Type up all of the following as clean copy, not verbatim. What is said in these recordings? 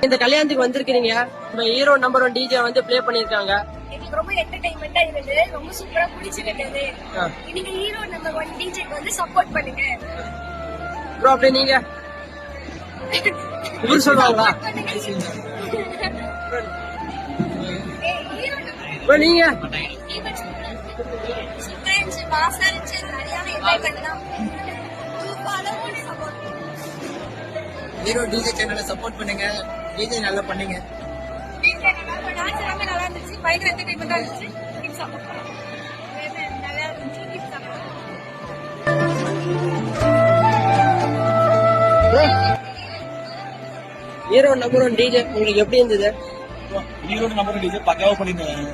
இந்த கல்யாணத்துக்கு வந்திருக்கீங்க, நம்ம ஹீரோ நம்பர் 1 டிஜே வந்து ப்ளே பண்ணிருக்காங்க. எனக்கு ரொம்ப என்டர்டைன்மெண்டா இருந்தது, ரொம்ப சூப்பரா பிடிச்சிருந்தது. இன்னைக்கு ஹீரோ நம்பர் 1 டிஜேக்கு வந்து சப்போர்ட் பண்ணுங்க ப்ரோ. அப்படியே நீங்க இவர் சொல்லுவாங்களா ப்ரோ? நீங்க ஹீரோ டிஜே சேனலை சப்போர்ட் பண்ணுங்க. டிஜே நல்லா பண்ணுங்க. நல்லா இருந்துச்சு, பயங்கர என்டர்டைன்மெண்டா இருந்துச்சு. ஹீரோ நம்பர் 1 டிஜே உங்களுக்கு எப்படி இருந்தது? ஹீரோ நம்பர் டிஜே பக்காவா பண்ணிருந்தாங்க.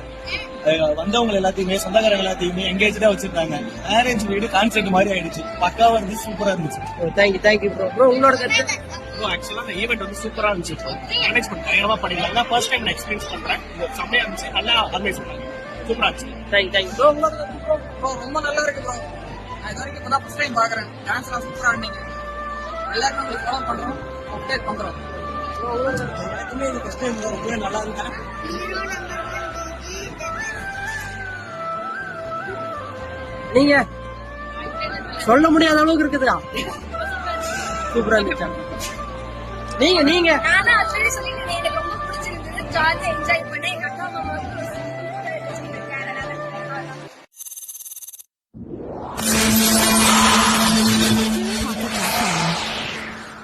வந்தவங்க எல்லாத்தையுமே சொந்தக்காரங்க எல்லாத்தையுமே எங்கேஜா வச்சிருந்தாங்க. மேரேஜ் வீடு கான்செர்ட் மாதிரி ஆயிடுச்சு. பக்காவா இருந்துச்சு, சூப்பரா இருந்துச்சு. Thank you bro. ப்ரோ உங்களோட கருத்து? ஆக்சுவலா இந்த ஈவெண்ட் வந்து சூப்பரா இருந்துச்சு. மேனேஜ்மெண்ட் பயங்கரமா பண்ணிருக்காங்க. ஃபர்ஸ்ட் டைம் நான் எக்ஸ்பீரியன்ஸ் பண்றேன். செம்மையா இருந்துச்சு, நல்லா ஆர்கனைஸ் பண்ணாங்க, சூப்பரா இருந்துச்சு. Thank you bro. உங்களோட கருத்து ப்ரோ? ப்ரோ ரொம்ப நல்லா இருக்கு ப்ரோ. நான் இது வரைக்கும் இப்பதான் ஃபர்ஸ்ட் டைம் பாக்குறேன். டான்ஸ் எல்லாம் சூப்பரா ஆடினீங்க. எல்லாருமே உங்களுக்கு ஃபாலோ பண்றோம், அப்டேட் பண்றோம். எல்லாத்துக்குமே இது ஃபர்ஸ்ட் டைம் ரொம்ப நல்லா இருந்தேன். நீங்க சொல்ல முடியாத அளவுக்கு இருக்குதா? சூப்பரா இருந்துச்சா? நீங்க நானும் ஆல்ரெடி சொல்லிருந்தேன், எனக்கு ரொம்ப பிடிச்சிருந்தது, ஜாலியா என்ஜாய்